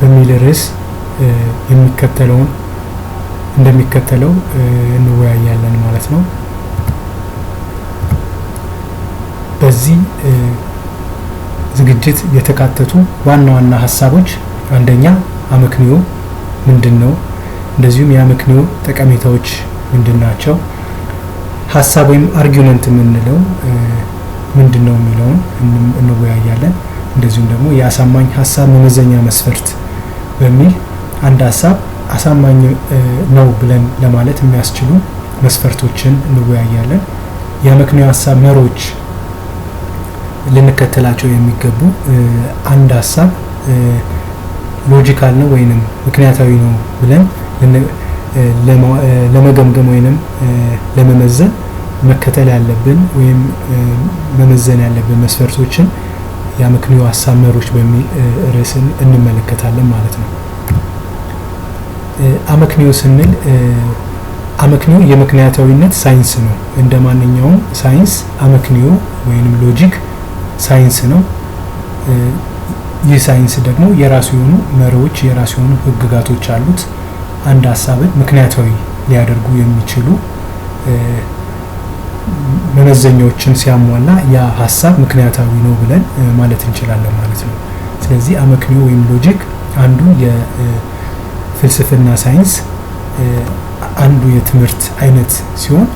በሚል ርዕስ እንደሚከተለው እንወያያለን ማለት ነው። በዚህ ዝግጅት የተካተቱ ዋና ዋና ሀሳቦች አንደኛ አመክንዮ ምንድነው፣ እንደዚሁም የአመክንዮ ጠቀሜታዎች ምንድናቸው፣ ሀሳብ ወይም አርጊውመንት የምንለው ምንድነው የሚለውን እንወያያለን። እንደዚሁም ደግሞ የአሳማኝ ሀሳብ መመዘኛ መስፈርት በሚል አንድ ሀሳብ አሳማኝ ነው ብለን ለማለት የሚያስችሉ መስፈርቶችን እንወያያለን። የአመክንዮ ሀሳብ መሮች ልንከተላቸው የሚገቡ አንድ ሀሳብ ሎጂካል ነው ወይንም ምክንያታዊ ነው ብለን ለመገምገም ወይንም ለመመዘን መከተል ያለብን ወይም መመዘን ያለብን መስፈርቶችን የአመክንዮ ሀሳብ መሮች በሚል ርዕስን እንመለከታለን ማለት ነው። አመክንዮ ስንል አመክንዮ የምክንያታዊነት ሳይንስ ነው። እንደ ማንኛውም ሳይንስ አመክንዮ ወይንም ሎጂክ ሳይንስ ነው። ይህ ሳይንስ ደግሞ የራሱ የሆኑ መሪዎች፣ የራሱ የሆኑ ህግጋቶች አሉት። አንድ ሀሳብን ምክንያታዊ ሊያደርጉ የሚችሉ መመዘኛዎችን ሲያሟላ ያ ሀሳብ ምክንያታዊ ነው ብለን ማለት እንችላለን ማለት ነው። ስለዚህ አመክንዮ ወይም ሎጂክ አንዱ የፍልስፍና ሳይንስ አንዱ የትምህርት አይነት ሲሆን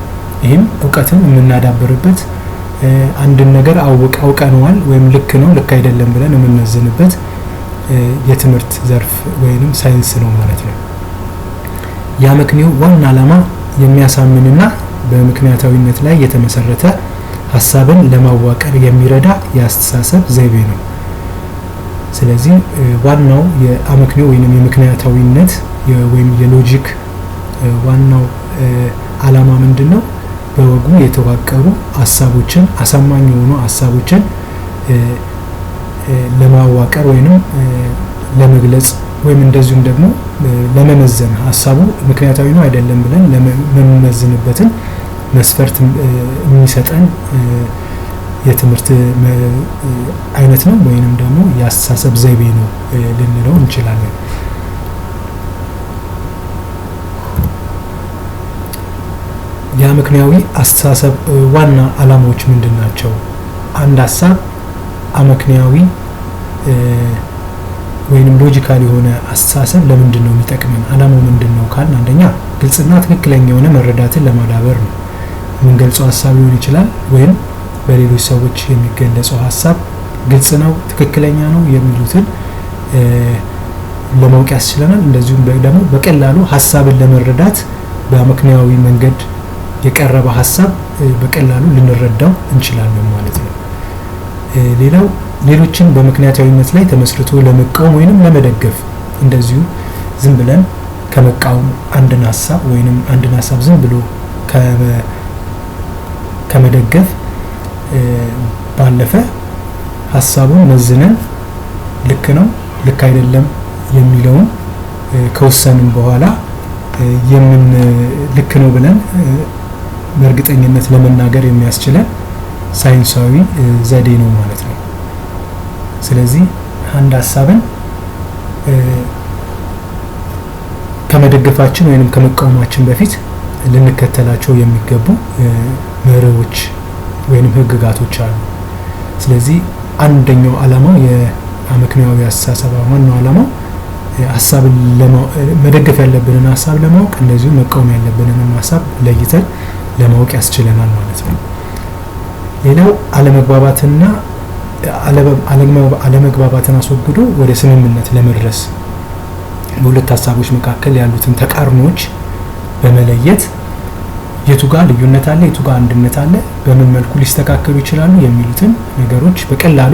ይህም እውቀትን የምናዳብርበት አንድን ነገር አውቀነዋል ወይም ልክ ነው ልክ አይደለም ብለን የምንመዝንበት የትምህርት ዘርፍ ወይንም ሳይንስ ነው ማለት ነው። የአመክንዮ ዋና ዓላማ የሚያሳምንና በምክንያታዊነት ላይ የተመሰረተ ሀሳብን ለማዋቀር የሚረዳ የአስተሳሰብ ዘይቤ ነው። ስለዚህ ዋናው የአመክንዮ ወይንም የምክንያታዊነት ወይም የሎጂክ ዋናው ዓላማ ምንድነው? በወጉ የተዋቀሩ ሀሳቦችን አሳማኝ የሆኑ ሀሳቦችን ለማዋቀር ወይንም ለመግለጽ ወይም እንደዚሁም ደግሞ ለመመዘን ሀሳቡ ምክንያታዊ ነው አይደለም ብለን ለመመዝንበትን መስፈርት የሚሰጠን የትምህርት አይነት ነው ወይንም ደግሞ የአስተሳሰብ ዘይቤ ነው ልንለው እንችላለን። የአመክንያዊ አስተሳሰብ ዋና ዓላማዎች ምንድናቸው? አንድ ሀሳብ አመክንያዊ ወይንም ሎጂካል የሆነ አስተሳሰብ ለምንድን ነው የሚጠቅመን? ዓላማው ምንድነው ካልን አንደኛ ግልጽና ትክክለኛ የሆነ መረዳትን ለማዳበር ነው። የምንገልጸው ሀሳብ ሊሆን ይችላል ወይም በሌሎች ሰዎች የሚገለጸው ሀሳብ ግልጽ ነው፣ ትክክለኛ ነው የሚሉትን ለማወቅ ያስችለናል። እንደዚሁም ደግሞ በቀላሉ ሀሳብን ለመረዳት በአመክንያዊ መንገድ የቀረበ ሀሳብ በቀላሉ ልንረዳው እንችላለን ማለት ነው። ሌላው ሌሎችን በምክንያታዊነት ላይ ተመስርቶ ለመቃወም ወይንም ለመደገፍ፣ እንደዚሁ ዝም ብለን ከመቃወም አንድን ሀሳብ ወይንም አንድን ሀሳብ ዝም ብሎ ከመደገፍ ባለፈ ሀሳቡን መዝነን ልክ ነው ልክ አይደለም የሚለውን ከወሰንን በኋላ ልክ ነው ብለን በእርግጠኝነት ለመናገር የሚያስችለን ሳይንሳዊ ዘዴ ነው ማለት ነው። ስለዚህ አንድ ሀሳብን ከመደገፋችን ወይንም ከመቃወማችን በፊት ልንከተላቸው የሚገቡ መርሆች ወይንም ህግጋቶች አሉ። ስለዚህ አንደኛው ዓላማው የአመክንያዊ አስተሳሰብ ዋናው ዓላማው ሀሳብን መደገፍ ያለብንን ሀሳብ ለማወቅ እንደዚሁ መቃወም ያለብንን ሀሳብ ለይተን ለማወቅ ያስችለናል ማለት ነው። ሌላው አለመግባባትን አስወግዶ ወደ ስምምነት ለመድረስ በሁለት ሀሳቦች መካከል ያሉትን ተቃርኖዎች በመለየት የቱ ጋር ልዩነት አለ፣ የቱ ጋር አንድነት አለ፣ በምን መልኩ ሊስተካከሉ ይችላሉ የሚሉትን ነገሮች በቀላሉ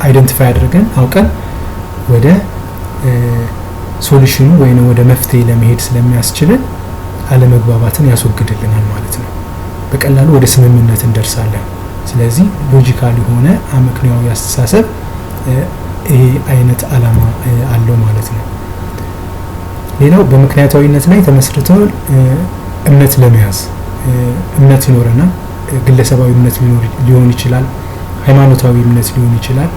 አይደንቲፋይ አድርገን አውቀን ወደ ሶሉሽኑ ወይም ወደ መፍትሄ ለመሄድ ስለሚያስችልን አለመግባባትን ያስወግድልናል ማለት ነው። በቀላሉ ወደ ስምምነት እንደርሳለን። ስለዚህ ሎጂካል የሆነ አመክንያዊ አስተሳሰብ ይሄ አይነት ዓላማ አለው ማለት ነው። ሌላው በምክንያታዊነት ላይ ተመስርቶ እምነት ለመያዝ እምነት ይኖረናል። ግለሰባዊ እምነት ሊሆን ይችላል፣ ሃይማኖታዊ እምነት ሊሆን ይችላል።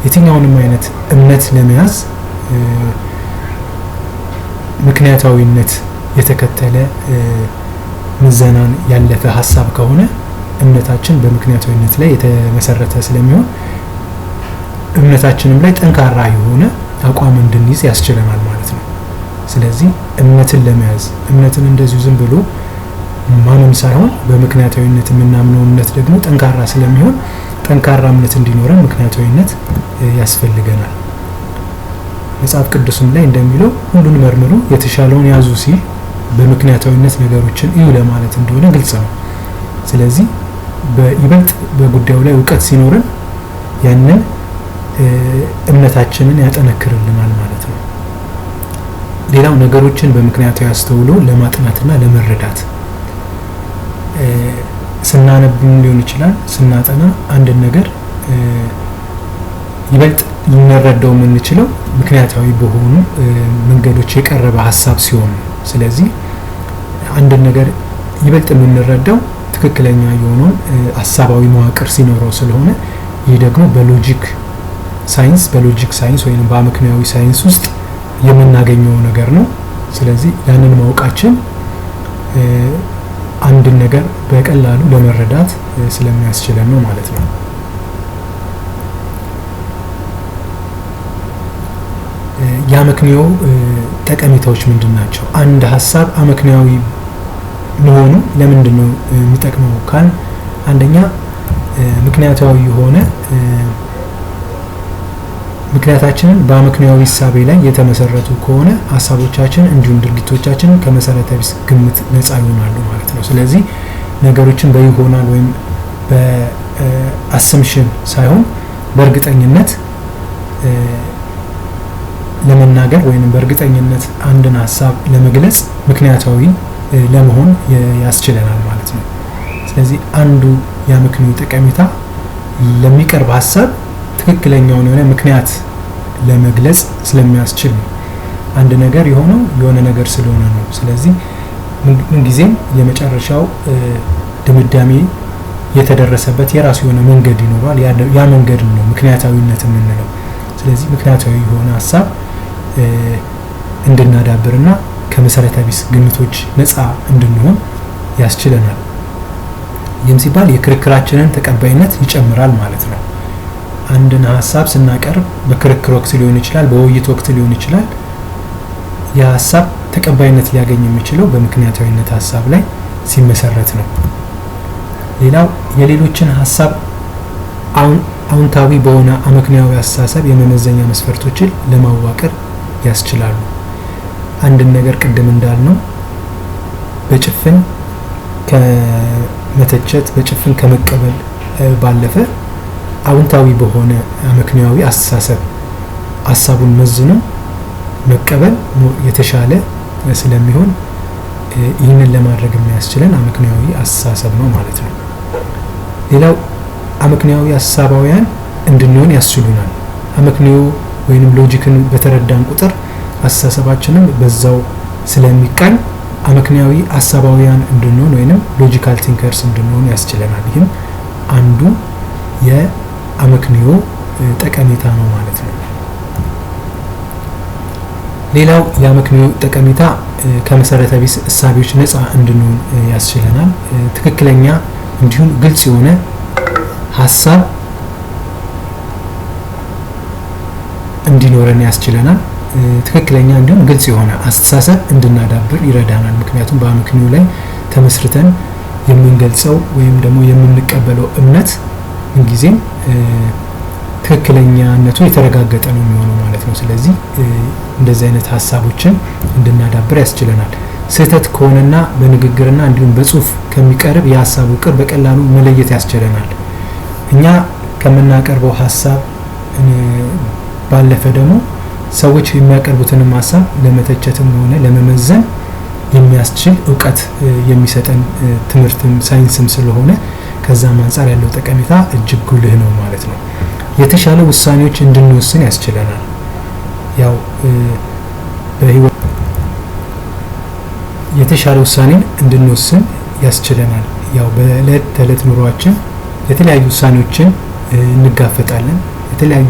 የትኛውንም አይነት እምነት ለመያዝ ምክንያታዊነት የተከተለ ምዘናን ያለፈ ሀሳብ ከሆነ እምነታችን በምክንያታዊነት ላይ የተመሰረተ ስለሚሆን እምነታችንም ላይ ጠንካራ የሆነ አቋም እንድንይዝ ያስችለናል ማለት ነው። ስለዚህ እምነትን ለመያዝ እምነትን እንደዚሁ ዝም ብሎ ማመን ሳይሆን በምክንያታዊነት የምናምነው እምነት ደግሞ ጠንካራ ስለሚሆን ጠንካራ እምነት እንዲኖረን ምክንያታዊነት ያስፈልገናል። መጽሐፍ ቅዱስም ላይ እንደሚለው ሁሉን መርምሩ የተሻለውን ያዙ ሲል በምክንያታዊነት ነገሮችን እዩ ለማለት እንደሆነ ግልጽ ነው። ስለዚህ በይበልጥ በጉዳዩ ላይ እውቀት ሲኖረን ያንን እምነታችንን ያጠነክርልናል ማለት ነው። ሌላው ነገሮችን በምክንያታዊ አስተውሎ ለማጥናትና ለመረዳት ስናነብም ሊሆን ይችላል ስናጠና አንድን ነገር ይበልጥ ልንረዳው የምንችለው ምክንያታዊ በሆኑ መንገዶች የቀረበ ሀሳብ ሲሆን፣ ስለዚህ አንድን ነገር ይበልጥ የምንረዳው ትክክለኛ የሆነውን ሀሳባዊ መዋቅር ሲኖረው ስለሆነ ይህ ደግሞ በሎጂክ ሳይንስ ወይም በአመክንያዊ ሳይንስ ውስጥ የምናገኘው ነገር ነው። ስለዚህ ያንን ማወቃችን አንድን ነገር በቀላሉ ለመረዳት ስለሚያስችለን ነው ማለት ነው። የአመክንዮ ጠቀሜታዎች ምንድን ናቸው? አንድ ሀሳብ አመክንያዊ መሆኑ ለምንድን ነው የሚጠቅመው ካል አንደኛ ምክንያታዊ የሆነ ምክንያታችንን በአመክንያዊ እሳቤ ላይ የተመሰረቱ ከሆነ ሀሳቦቻችን እንዲሁም ድርጊቶቻችን ከመሰረተ ቢስ ግምት ነፃ ይሆናሉ ማለት ነው። ስለዚህ ነገሮችን በይሆናል ወይም በአሰምሽን ሳይሆን በእርግጠኝነት ለመናገር ወይም በእርግጠኝነት አንድን ሀሳብ ለመግለጽ ምክንያታዊ ለመሆን ያስችለናል ማለት ነው። ስለዚህ አንዱ የአመክንዮ ጠቀሜታ ለሚቀርብ ሀሳብ ትክክለኛውን የሆነ ምክንያት ለመግለጽ ስለሚያስችል ነው። አንድ ነገር የሆነው የሆነ ነገር ስለሆነ ነው። ስለዚህ ምንጊዜም የመጨረሻው ድምዳሜ የተደረሰበት የራሱ የሆነ መንገድ ይኖራል። ያ መንገድ ነው ምክንያታዊነት የምንለው። ስለዚህ ምክንያታዊ የሆነ ሀሳብ እንድናዳብርና ከመሰረተ ቢስ ግምቶች ነፃ እንድንሆን ያስችለናል። ይህም ሲባል የክርክራችንን ተቀባይነት ይጨምራል ማለት ነው። አንድን ሀሳብ ስናቀርብ በክርክር ወቅት ሊሆን ይችላል፣ በውይይት ወቅት ሊሆን ይችላል። የሀሳብ ተቀባይነት ሊያገኝ የሚችለው በምክንያታዊነት ሀሳብ ላይ ሲመሰረት ነው። ሌላው የሌሎችን ሀሳብ አዎንታዊ በሆነ አመክንያዊ አስተሳሰብ የመመዘኛ መስፈርቶችን ለማዋቀር ያስችላሉ። አንድን ነገር ቅድም እንዳልነው በጭፍን ከመተቸት በጭፍን ከመቀበል ባለፈ አዎንታዊ በሆነ አመክንያዊ አስተሳሰብ ሀሳቡን መዝኖ መቀበል የተሻለ ስለሚሆን ይህንን ለማድረግ የሚያስችለን አመክንያዊ አስተሳሰብ ነው ማለት ነው። ሌላው አመክንያዊ ሀሳባውያን እንድንሆን ያስችሉናል። አመክንዮ ወይንም ሎጂክን በተረዳን ቁጥር አስተሳሰባችንም በዛው ስለሚቃኝ አመክንያዊ ሀሳባውያን እንድንሆን ወይንም ሎጂካል ቲንከርስ እንድንሆን ያስችለናል። ይህም አንዱ የአመክንዮ ጠቀሜታ ነው ማለት ነው። ሌላው የአመክንዮ ጠቀሜታ ከመሰረተ ቢስ እሳቤዎች ነፃ እንድንሆን ያስችለናል። ትክክለኛ እንዲሁም ግልጽ የሆነ ሀሳብ እንዲኖረን ያስችለናል። ትክክለኛ እንዲሁም ግልጽ የሆነ አስተሳሰብ እንድናዳብር ይረዳናል። ምክንያቱም በአመክንዮ ላይ ተመስርተን የምንገልጸው ወይም ደግሞ የምንቀበለው እምነት ምንጊዜም ትክክለኛነቱ የተረጋገጠ ነው የሚሆነው ማለት ነው። ስለዚህ እንደዚህ አይነት ሀሳቦችን እንድናዳብር ያስችለናል። ስህተት ከሆነና በንግግርና እንዲሁም በጽሁፍ ከሚቀርብ የሀሳብ ውቅር በቀላሉ መለየት ያስችለናል። እኛ ከምናቀርበው ሀሳብ ባለፈ ደግሞ ሰዎች የሚያቀርቡትንም ሀሳብ ለመተቸትም ሆነ ለመመዘን የሚያስችል እውቀት የሚሰጠን ትምህርትም ሳይንስም ስለሆነ ከዛም አንፃር ያለው ጠቀሜታ እጅግ ጉልህ ነው ማለት ነው። የተሻለ ውሳኔዎች እንድንወስን ያስችለናል። ያው በህይወት የተሻለ ውሳኔን እንድንወስን ያስችለናል። ያው በእለት ተዕለት ኑሯችን የተለያዩ ውሳኔዎችን እንጋፈጣለን። የተለያዩ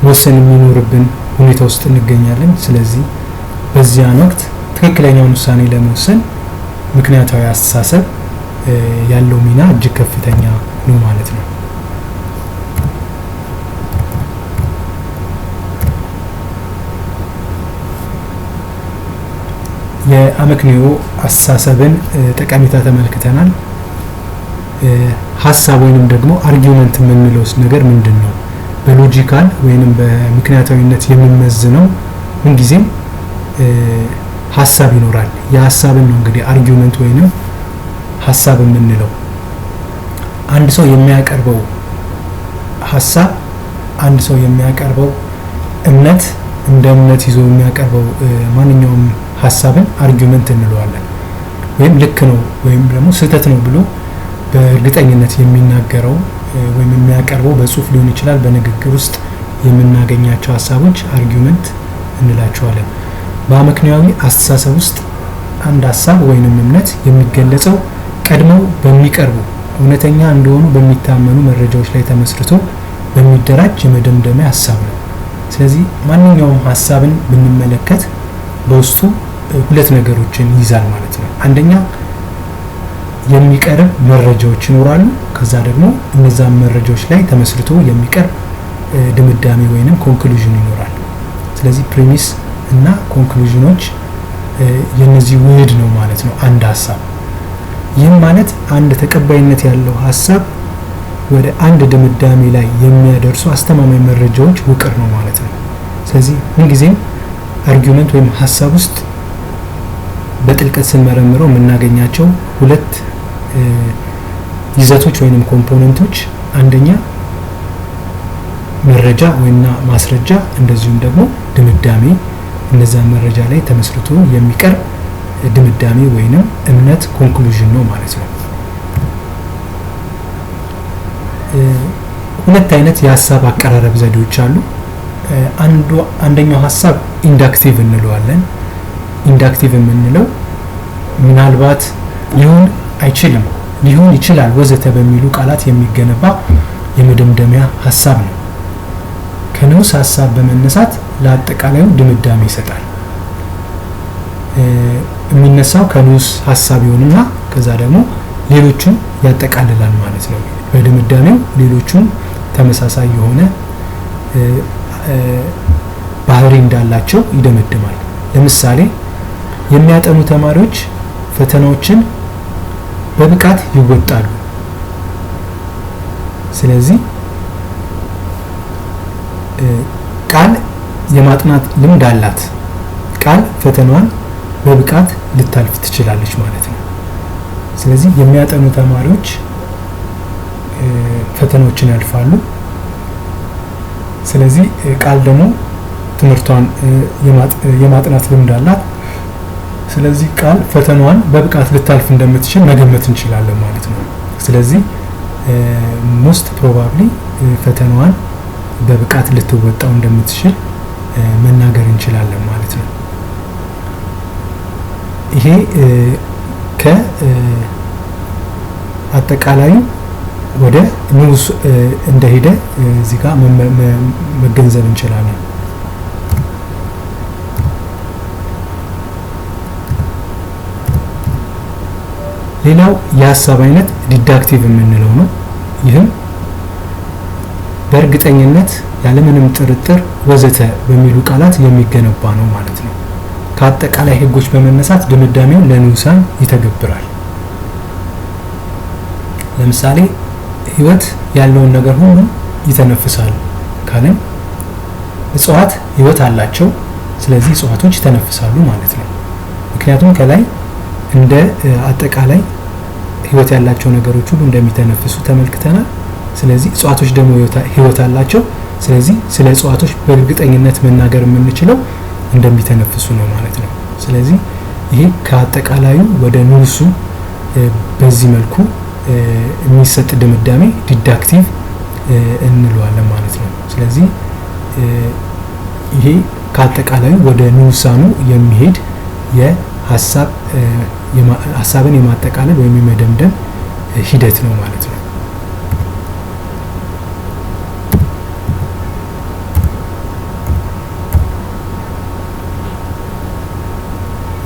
መወሰን የሚኖርብን ሁኔታ ውስጥ እንገኛለን። ስለዚህ በዚያን ወቅት ትክክለኛውን ውሳኔ ለመወሰን ምክንያታዊ አስተሳሰብ ያለው ሚና እጅግ ከፍተኛ ነው ማለት ነው። የአመክንዮ አስተሳሰብን ጠቀሜታ ተመልክተናል። ሀሳብ ወይንም ደግሞ አርጊውመንት የምንለው ነገር ምንድን ነው? በሎጂካል ወይንም በምክንያታዊነት የሚመዝነው ምንጊዜም ሀሳብ ይኖራል። የሀሳብን ነው እንግዲህ አርጊውመንት ወይንም ሀሳብ የምንለው። አንድ ሰው የሚያቀርበው ሀሳብ፣ አንድ ሰው የሚያቀርበው እምነት፣ እንደ እምነት ይዞ የሚያቀርበው ማንኛውም ሀሳብን አርጊውመንት እንለዋለን። ወይም ልክ ነው ወይም ደግሞ ስህተት ነው ብሎ በእርግጠኝነት የሚናገረው ወይም የሚያቀርበው በጽሁፍ ሊሆን ይችላል፣ በንግግር ውስጥ የምናገኛቸው ሀሳቦች አርጊውመንት እንላቸዋለን። በአመክንዮአዊ አስተሳሰብ ውስጥ አንድ ሀሳብ ወይንም እምነት የሚገለጸው ቀድመው በሚቀርቡ እውነተኛ እንደሆኑ በሚታመኑ መረጃዎች ላይ ተመስርቶ በሚደራጅ የመደምደሚያ ሀሳብ ነው። ስለዚህ ማንኛውም ሀሳብን ብንመለከት በውስጡ ሁለት ነገሮችን ይይዛል ማለት ነው። አንደኛ የሚቀርብ መረጃዎች ይኖራሉ። ከዛ ደግሞ እነዛን መረጃዎች ላይ ተመስርቶ የሚቀርብ ድምዳሜ ወይንም ኮንክሉዥን ይኖራል። ስለዚህ ፕሪሚስ እና ኮንክሉዥኖች የነዚህ ውህድ ነው ማለት ነው አንድ ሀሳብ። ይህም ማለት አንድ ተቀባይነት ያለው ሀሳብ ወደ አንድ ድምዳሜ ላይ የሚያደርሱ አስተማማኝ መረጃዎች ውቅር ነው ማለት ነው። ስለዚህ ምንጊዜም አርጊውመንት ወይም ሀሳብ ውስጥ በጥልቀት ስንመረምረው የምናገኛቸው ሁለት ይዘቶች ወይንም ኮምፖነንቶች፣ አንደኛ መረጃ ወይና ማስረጃ፣ እንደዚሁም ደግሞ ድምዳሜ። እነዛ መረጃ ላይ ተመስርቶ የሚቀርብ ድምዳሜ ወይንም እምነት ኮንክሉዥን ነው ማለት ነው። ሁለት አይነት የሀሳብ አቀራረብ ዘዴዎች አሉ። አንደኛው ሀሳብ ኢንዳክቲቭ እንለዋለን። ኢንዳክቲቭ የምንለው ምናልባት ሊሆን አይችልም፣ ሊሆን ይችላል ወዘተ በሚሉ ቃላት የሚገነባ የመደምደሚያ ሀሳብ ነው። ከንዑስ ሀሳብ በመነሳት ለአጠቃላዩ ድምዳሜ ይሰጣል። የሚነሳው ከንዑስ ሀሳብ ይሆንና ከዛ ደግሞ ሌሎቹን ያጠቃልላል ማለት ነው። በድምዳሜው ሌሎቹም ተመሳሳይ የሆነ ባህሪ እንዳላቸው ይደመድማል። ለምሳሌ የሚያጠኑ ተማሪዎች ፈተናዎችን በብቃት ይወጣሉ። ስለዚህ ቃል የማጥናት ልምድ አላት፣ ቃል ፈተናዋን በብቃት ልታልፍ ትችላለች ማለት ነው። ስለዚህ የሚያጠኑ ተማሪዎች ፈተናዎችን ያልፋሉ። ስለዚህ ቃል ደግሞ ትምህርቷን የማጥናት ልምድ አላት። ስለዚህ ቃል ፈተናዋን በብቃት ልታልፍ እንደምትችል መገመት እንችላለን ማለት ነው። ስለዚህ ሞስት ፕሮባብሊ ፈተናዋን በብቃት ልትወጣው እንደምትችል መናገር እንችላለን ማለት ነው። ይሄ ከአጠቃላዩ ወደ ንዑስ እንደሄደ እዚህ ጋር መገንዘብ እንችላለን። ሌላው የሀሳብ አይነት ዲዳክቲቭ የምንለው ነው። ይህም በእርግጠኝነት ያለምንም ጥርጥር ወዘተ በሚሉ ቃላት የሚገነባ ነው ማለት ነው። ከአጠቃላይ ህጎች በመነሳት ድምዳሜውን ለንዑሳን ይተገብራል። ለምሳሌ ህይወት ያለውን ነገር ሁሉ ይተነፍሳሉ ካልን እጽዋት ህይወት አላቸው። ስለዚህ እጽዋቶች ይተነፍሳሉ ማለት ነው። ምክንያቱም ከላይ እንደ አጠቃላይ ህይወት ያላቸው ነገሮች ሁሉ እንደሚተነፍሱ ተመልክተናል። ስለዚህ እጽዋቶች ደግሞ ህይወት አላቸው። ስለዚህ ስለ እጽዋቶች በእርግጠኝነት መናገር የምንችለው እንደሚተነፍሱ ነው ማለት ነው። ስለዚህ ይሄ ከአጠቃላዩ ወደ ንዑሱ በዚህ መልኩ የሚሰጥ ድምዳሜ ዲዳክቲቭ እንለዋለን ማለት ነው። ስለዚህ ይሄ ከአጠቃላዩ ወደ ንዑሳኑ የሚሄድ ሀሳብን የማጠቃለል ወይም የመደምደም ሂደት ነው ማለት ነው።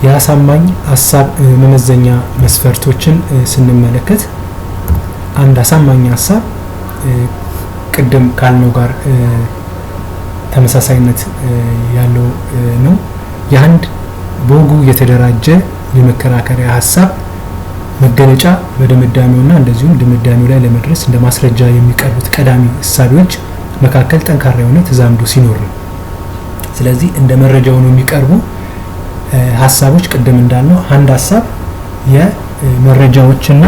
የአሳማኝ ሀሳብ መመዘኛ መስፈርቶችን ስንመለከት አንድ አሳማኝ ሀሳብ ቅድም ካልነው ጋር ተመሳሳይነት ያለው ነው። የአንድ በወጉ የተደራጀ የመከራከሪያ ሀሳብ መገለጫ በድምዳሜውና እንደዚሁም ድምዳሜው ላይ ለመድረስ እንደ ማስረጃ የሚቀርቡት ቀዳሚ እሳቤዎች መካከል ጠንካራ የሆነ ተዛምዶ ሲኖር ነው። ስለዚህ እንደ መረጃ ሆነው የሚቀርቡ ሀሳቦች ቅድም እንዳልነው አንድ ሀሳብ የመረጃዎችና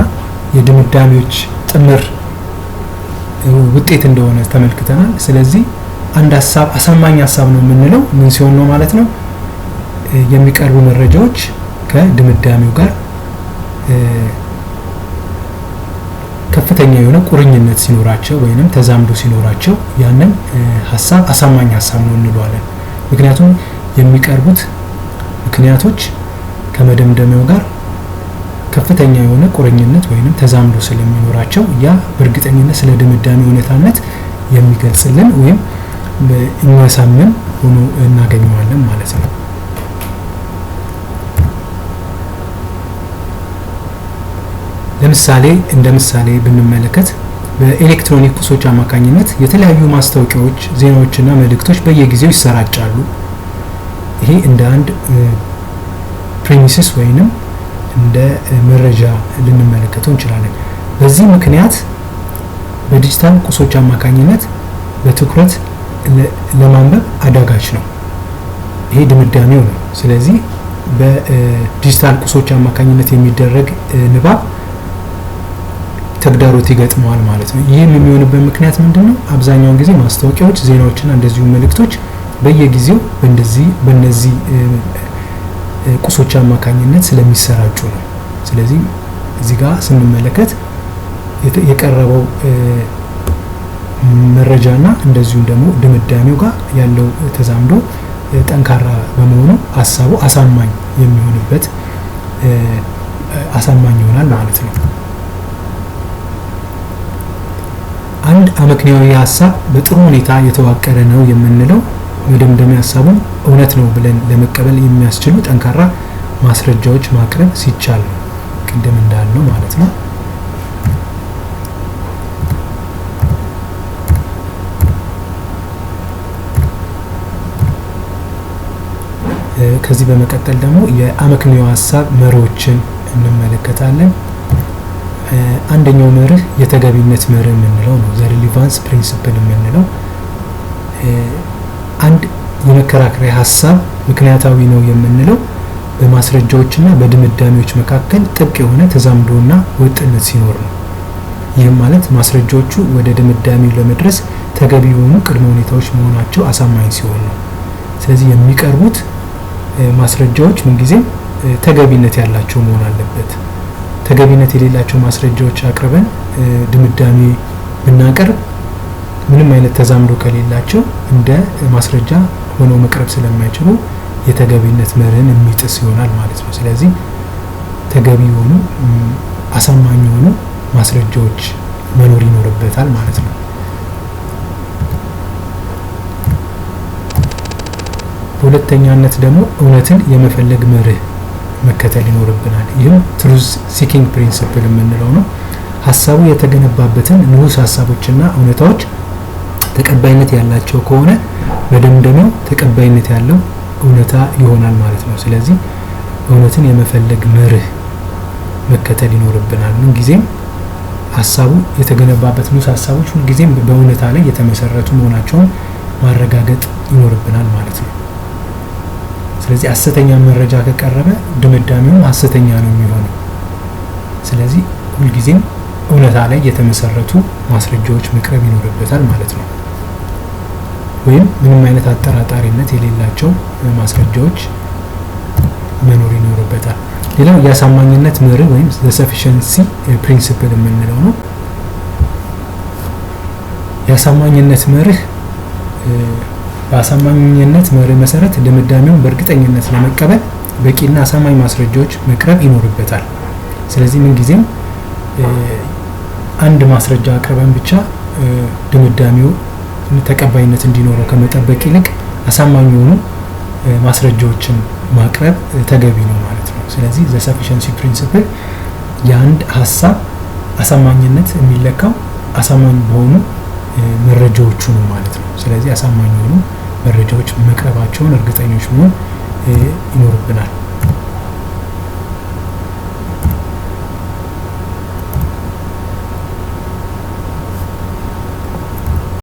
የድምዳሜዎች ጥምር ውጤት እንደሆነ ተመልክተናል። ስለዚህ አንድ ሀሳብ አሳማኝ ሀሳብ ነው የምንለው ምን ሲሆን ነው ማለት ነው? የሚቀርቡ መረጃዎች ከድምዳሜው ጋር ከፍተኛ የሆነ ቁርኝነት ሲኖራቸው ወይንም ተዛምዶ ሲኖራቸው ያንን ሀሳብ አሳማኝ ሀሳብ ነው እንለዋለን። ምክንያቱም የሚቀርቡት ምክንያቶች ከመደምደሚያው ጋር ከፍተኛ የሆነ ቁርኝነት ወይንም ተዛምዶ ስለሚኖራቸው ያ በእርግጠኝነት ስለ ድምዳሜ እውነታነት የሚገልጽልን ወይም የሚያሳምን ሆኖ እናገኘዋለን ማለት ነው። ለምሳሌ እንደ ምሳሌ ብንመለከት በኤሌክትሮኒክ ቁሶች አማካኝነት የተለያዩ ማስታወቂያዎች፣ ዜናዎችና መልእክቶች በየጊዜው ይሰራጫሉ። ይሄ እንደ አንድ ፕሪሚሲስ ወይንም እንደ መረጃ ልንመለከተው እንችላለን። በዚህ ምክንያት በዲጂታል ቁሶች አማካኝነት በትኩረት ለማንበብ አዳጋች ነው። ይሄ ድምዳሜው ነው። ስለዚህ በዲጂታል ቁሶች አማካኝነት የሚደረግ ንባብ ተግዳሮት ይገጥመዋል ማለት ነው። ይህም የሚሆንበት ምክንያት ምንድነው? አብዛኛውን ጊዜ ማስታወቂያዎች፣ ዜናዎችና እንደዚሁ መልእክቶች በየጊዜው በእነዚህ ቁሶች አማካኝነት ስለሚሰራጩ ነው። ስለዚህ እዚህ ጋር ስንመለከት የቀረበው መረጃና እንደዚሁም ደግሞ ድምዳሜው ጋር ያለው ተዛምዶ ጠንካራ በመሆኑ ሀሳቡ አሳማኝ የሚሆንበት አሳማኝ ይሆናል ማለት ነው። አንድ አመክንያዊ ሀሳብ በጥሩ ሁኔታ የተዋቀረ ነው የምንለው መደምደሚያ ሀሳቡን እውነት ነው ብለን ለመቀበል የሚያስችሉ ጠንካራ ማስረጃዎች ማቅረብ ሲቻል ነው። ቅድም እንዳልነው ማለት ነው። ከዚህ በመቀጠል ደግሞ የአመክንዮ ሀሳብ መርሆችን እንመለከታለን። አንደኛው መርህ የተገቢነት መርህ የምንለው ነው። ዘ ሪሊቫንስ ፕሪንሲፕል የምንለው አንድ የመከራከሪያ ሀሳብ ምክንያታዊ ነው የምንለው በማስረጃዎችና በድምዳሜዎች መካከል ጥብቅ የሆነ ተዛምዶና ወጥነት ሲኖር ነው። ይህም ማለት ማስረጃዎቹ ወደ ድምዳሜው ለመድረስ ተገቢ የሆኑ ቅድመ ሁኔታዎች መሆናቸው አሳማኝ ሲሆን ነው። ስለዚህ የሚቀርቡት ማስረጃዎች ምንጊዜም ተገቢነት ያላቸው መሆን አለበት። ተገቢነት የሌላቸው ማስረጃዎች አቅርበን ድምዳሜ ብናቀርብ ምንም አይነት ተዛምዶ ከሌላቸው እንደ ማስረጃ ሆነው መቅረብ ስለማይችሉ የተገቢነት መርህን የሚጥስ ይሆናል ማለት ነው። ስለዚህ ተገቢ የሆኑ አሳማኝ የሆኑ ማስረጃዎች መኖር ይኖርበታል ማለት ነው። በሁለተኛነት ደግሞ እውነትን የመፈለግ መርህ መከተል ይኖርብናል። ይህም ትሩዝ ሲኪንግ ፕሪንሲፕል የምንለው ነው። ሀሳቡ የተገነባበትን ንዑስ ሀሳቦችና እውነታዎች ተቀባይነት ያላቸው ከሆነ በደምደሚያው ተቀባይነት ያለው እውነታ ይሆናል ማለት ነው። ስለዚህ እውነትን የመፈለግ መርህ መከተል ይኖርብናል። ምን ጊዜም ሀሳቡ የተገነባበት ንዑስ ሀሳቦች ሁሉ ጊዜም በእውነታ ላይ የተመሰረቱ መሆናቸውን ማረጋገጥ ይኖርብናል ማለት ነው። ስለዚህ ሐሰተኛ መረጃ ከቀረበ ድምዳሜውም ሐሰተኛ ነው የሚሆነው። ስለዚህ ሁልጊዜም እውነታ ላይ የተመሰረቱ ማስረጃዎች መቅረብ ይኖርበታል ማለት ነው። ወይም ምንም አይነት አጠራጣሪነት የሌላቸው ማስረጃዎች መኖር ይኖርበታል። ሌላው የአሳማኝነት መርህ ወይም ሰፊሸንሲ ፕሪንሲፕል የምንለው ነው። የአሳማኝነት መርህ በአሳማኝነት መርህ መሰረት ድምዳሜውን በእርግጠኝነት ለመቀበል በቂና አሳማኝ ማስረጃዎች መቅረብ ይኖርበታል። ስለዚህ ምን ጊዜም አንድ ማስረጃ አቅርበን ብቻ ድምዳሜው ተቀባይነት እንዲኖረው ከመጠበቅ ይልቅ አሳማኝ የሆኑ ማስረጃዎችን ማቅረብ ተገቢ ነው ማለት ነው። ስለዚህ ዘ ሰፊሸንሲ ፕሪንሲፕል የአንድ ሀሳብ አሳማኝነት የሚለካው አሳማኝ በሆኑ መረጃዎቹ ነው ማለት ነው። ስለዚህ አሳማኝ የሆኑ መረጃዎች መቅረባቸውን እርግጠኞች መሆን ይኖርብናል።